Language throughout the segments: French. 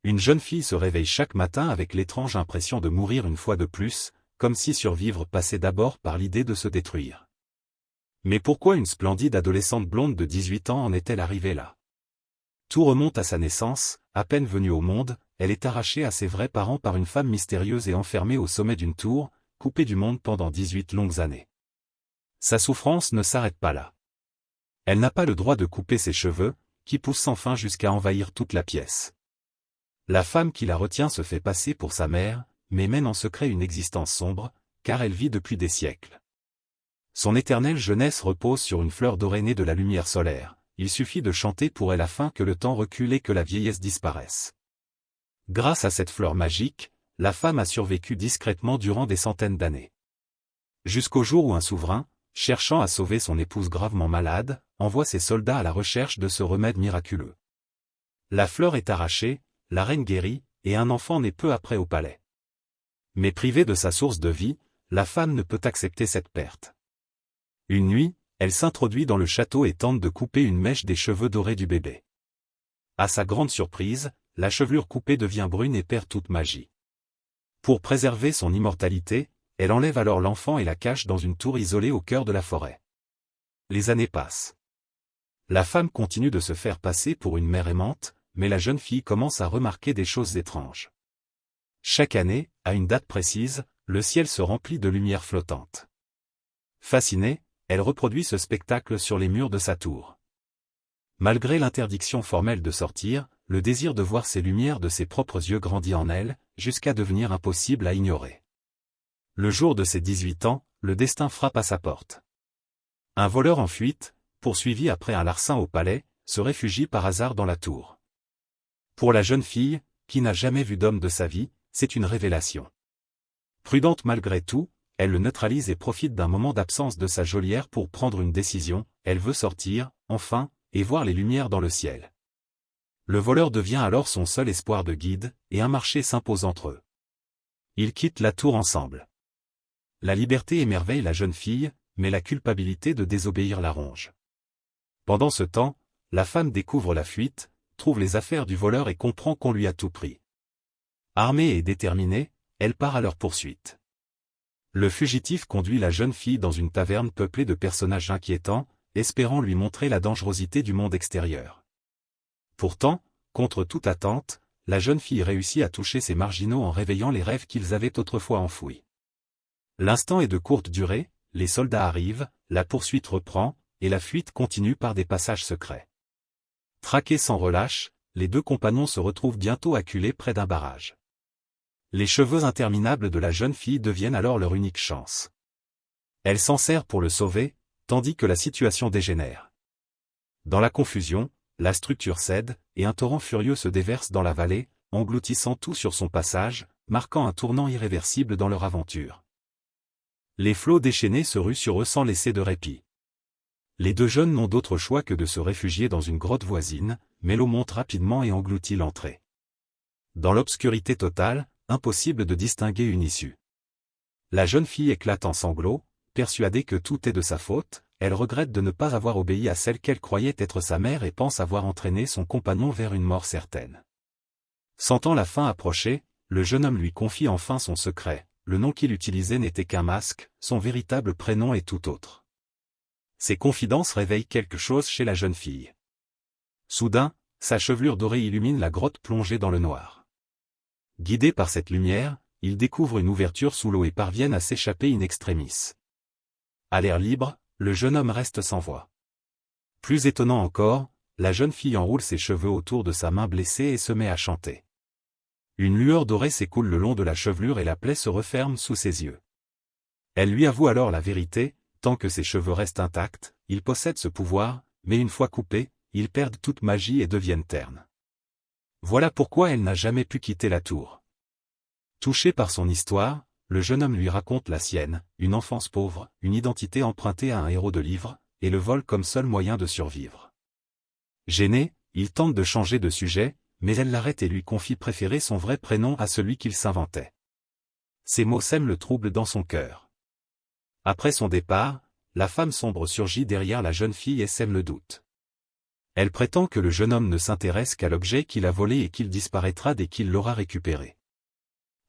Une jeune fille se réveille chaque matin avec l'étrange impression de mourir une fois de plus, comme si survivre passait d'abord par l'idée de se détruire. Mais pourquoi une splendide adolescente blonde de 18 ans en est-elle arrivée là? Tout remonte à sa naissance, à peine venue au monde, elle est arrachée à ses vrais parents par une femme mystérieuse et enfermée au sommet d'une tour, coupée du monde pendant 18 longues années. Sa souffrance ne s'arrête pas là. Elle n'a pas le droit de couper ses cheveux, qui poussent sans fin jusqu'à envahir toute la pièce. La femme qui la retient se fait passer pour sa mère, mais mène en secret une existence sombre, car elle vit depuis des siècles. Son éternelle jeunesse repose sur une fleur dorée née de la lumière solaire, il suffit de chanter pour elle afin que le temps recule et que la vieillesse disparaisse. Grâce à cette fleur magique, la femme a survécu discrètement durant des centaines d'années. Jusqu'au jour où un souverain, cherchant à sauver son épouse gravement malade, envoie ses soldats à la recherche de ce remède miraculeux. La fleur est arrachée, la reine guérit, et un enfant naît peu après au palais. Mais privée de sa source de vie, la femme ne peut accepter cette perte. Une nuit, elle s'introduit dans le château et tente de couper une mèche des cheveux dorés du bébé. À sa grande surprise, la chevelure coupée devient brune et perd toute magie. Pour préserver son immortalité, elle enlève alors l'enfant et la cache dans une tour isolée au cœur de la forêt. Les années passent. La femme continue de se faire passer pour une mère aimante, mais la jeune fille commence à remarquer des choses étranges. Chaque année, à une date précise, le ciel se remplit de lumière flottante. Fascinée, elle reproduit ce spectacle sur les murs de sa tour. Malgré l'interdiction formelle de sortir, le désir de voir ces lumières de ses propres yeux grandit en elle, jusqu'à devenir impossible à ignorer. Le jour de ses 18 ans, le destin frappe à sa porte. Un voleur en fuite, poursuivi après un larcin au palais, se réfugie par hasard dans la tour. Pour la jeune fille, qui n'a jamais vu d'homme de sa vie, c'est une révélation. Prudente malgré tout, elle le neutralise et profite d'un moment d'absence de sa geôlière pour prendre une décision, elle veut sortir, enfin, et voir les lumières dans le ciel. Le voleur devient alors son seul espoir de guide, et un marché s'impose entre eux. Ils quittent la tour ensemble. La liberté émerveille la jeune fille, mais la culpabilité de désobéir la ronge. Pendant ce temps, la femme découvre la fuite, trouve les affaires du voleur et comprend qu'on lui a tout pris. Armée et déterminée, elle part à leur poursuite. Le fugitif conduit la jeune fille dans une taverne peuplée de personnages inquiétants, espérant lui montrer la dangerosité du monde extérieur. Pourtant, contre toute attente, la jeune fille réussit à toucher ces marginaux en réveillant les rêves qu'ils avaient autrefois enfouis. L'instant est de courte durée, les soldats arrivent, la poursuite reprend, et la fuite continue par des passages secrets. Traqués sans relâche, les deux compagnons se retrouvent bientôt acculés près d'un barrage. Les cheveux interminables de la jeune fille deviennent alors leur unique chance. Elle s'en sert pour le sauver, tandis que la situation dégénère. Dans la confusion, la structure cède, et un torrent furieux se déverse dans la vallée, engloutissant tout sur son passage, marquant un tournant irréversible dans leur aventure. Les flots déchaînés se ruent sur eux sans laisser de répit. Les deux jeunes n'ont d'autre choix que de se réfugier dans une grotte voisine, mais l'eau monte rapidement et engloutit l'entrée. Dans l'obscurité totale, impossible de distinguer une issue. La jeune fille éclate en sanglots, persuadée que tout est de sa faute, elle regrette de ne pas avoir obéi à celle qu'elle croyait être sa mère et pense avoir entraîné son compagnon vers une mort certaine. Sentant la fin approcher, le jeune homme lui confie enfin son secret, le nom qu'il utilisait n'était qu'un masque, son véritable prénom est tout autre. Ces confidences réveillent quelque chose chez la jeune fille. Soudain, sa chevelure dorée illumine la grotte plongée dans le noir. Guidés par cette lumière, ils découvrent une ouverture sous l'eau et parviennent à s'échapper in extremis. À l'air libre, le jeune homme reste sans voix. Plus étonnant encore, la jeune fille enroule ses cheveux autour de sa main blessée et se met à chanter. Une lueur dorée s'écoule le long de la chevelure et la plaie se referme sous ses yeux. Elle lui avoue alors la vérité, tant que ses cheveux restent intacts, ils possèdent ce pouvoir, mais une fois coupés, ils perdent toute magie et deviennent ternes. Voilà pourquoi elle n'a jamais pu quitter la tour. Touché par son histoire, le jeune homme lui raconte la sienne, une enfance pauvre, une identité empruntée à un héros de livre, et le vol comme seul moyen de survivre. Gêné, il tente de changer de sujet, mais elle l'arrête et lui confie préférer son vrai prénom à celui qu'il s'inventait. Ces mots sèment le trouble dans son cœur. Après son départ, la femme sombre surgit derrière la jeune fille et sème le doute. Elle prétend que le jeune homme ne s'intéresse qu'à l'objet qu'il a volé et qu'il disparaîtra dès qu'il l'aura récupéré.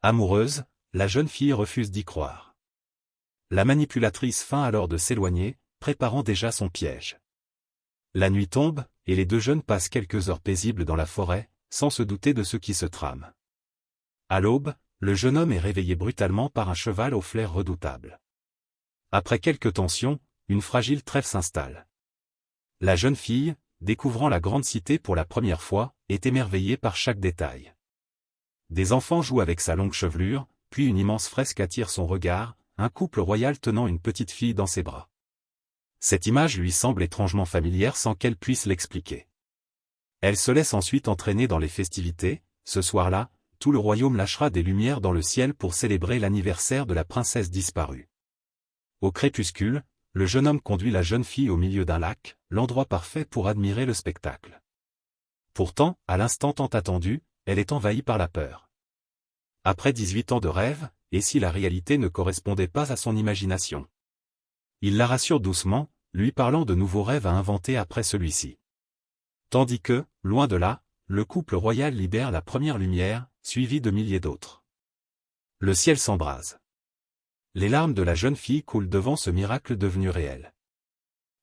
Amoureuse, la jeune fille refuse d'y croire. La manipulatrice feint alors de s'éloigner, préparant déjà son piège. La nuit tombe, et les deux jeunes passent quelques heures paisibles dans la forêt, sans se douter de ce qui se trame. À l'aube, le jeune homme est réveillé brutalement par un cheval au flair redoutable. Après quelques tensions, une fragile trêve s'installe. La jeune fille, découvrant la grande cité pour la première fois, est émerveillée par chaque détail. Des enfants jouent avec sa longue chevelure, puis une immense fresque attire son regard, un couple royal tenant une petite fille dans ses bras. Cette image lui semble étrangement familière sans qu'elle puisse l'expliquer. Elle se laisse ensuite entraîner dans les festivités. Ce soir-là, tout le royaume lâchera des lumières dans le ciel pour célébrer l'anniversaire de la princesse disparue. Au crépuscule, le jeune homme conduit la jeune fille au milieu d'un lac, l'endroit parfait pour admirer le spectacle. Pourtant, à l'instant tant attendu, elle est envahie par la peur. Après 18 ans de rêve, et si la réalité ne correspondait pas à son imagination? Il la rassure doucement, lui parlant de nouveaux rêves à inventer après celui-ci. Tandis que, loin de là, le couple royal libère la première lumière, suivie de milliers d'autres. Le ciel s'embrase. Les larmes de la jeune fille coulent devant ce miracle devenu réel.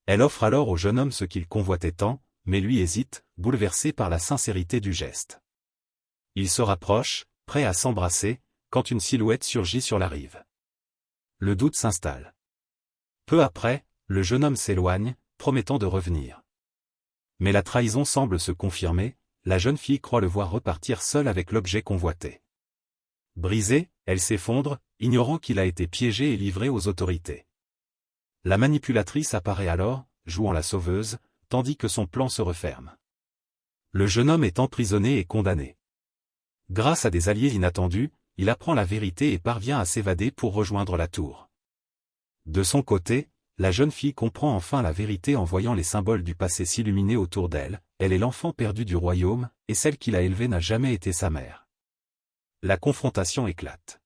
Elle offre alors au jeune homme ce qu'il convoitait tant, mais lui hésite, bouleversé par la sincérité du geste. Ils se rapprochent, prêts à s'embrasser, quand une silhouette surgit sur la rive. Le doute s'installe. Peu après, le jeune homme s'éloigne, promettant de revenir. Mais la trahison semble se confirmer, la jeune fille croit le voir repartir seule avec l'objet convoité. Brisée, elle s'effondre, ignorant qu'il a été piégé et livré aux autorités. La manipulatrice apparaît alors, jouant la sauveuse, tandis que son plan se referme. Le jeune homme est emprisonné et condamné. Grâce à des alliés inattendus, il apprend la vérité et parvient à s'évader pour rejoindre la tour. De son côté, la jeune fille comprend enfin la vérité en voyant les symboles du passé s'illuminer autour d'elle. Elle est l'enfant perdu du royaume, et celle qui l'a élevée n'a jamais été sa mère. La confrontation éclate.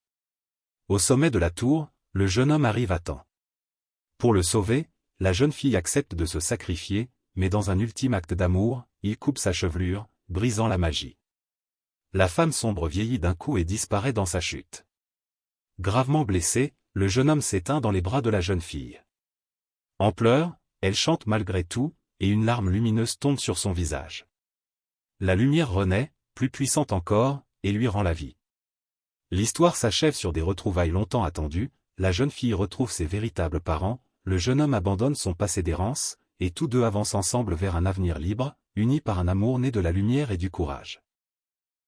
Au sommet de la tour, le jeune homme arrive à temps. Pour le sauver, la jeune fille accepte de se sacrifier, mais dans un ultime acte d'amour, il coupe sa chevelure, brisant la magie. La femme sombre vieillit d'un coup et disparaît dans sa chute. Gravement blessé, le jeune homme s'éteint dans les bras de la jeune fille. En pleurs, elle chante malgré tout, et une larme lumineuse tombe sur son visage. La lumière renaît, plus puissante encore, et lui rend la vie. L'histoire s'achève sur des retrouvailles longtemps attendues, la jeune fille retrouve ses véritables parents, le jeune homme abandonne son passé d'errance, et tous deux avancent ensemble vers un avenir libre, unis par un amour né de la lumière et du courage.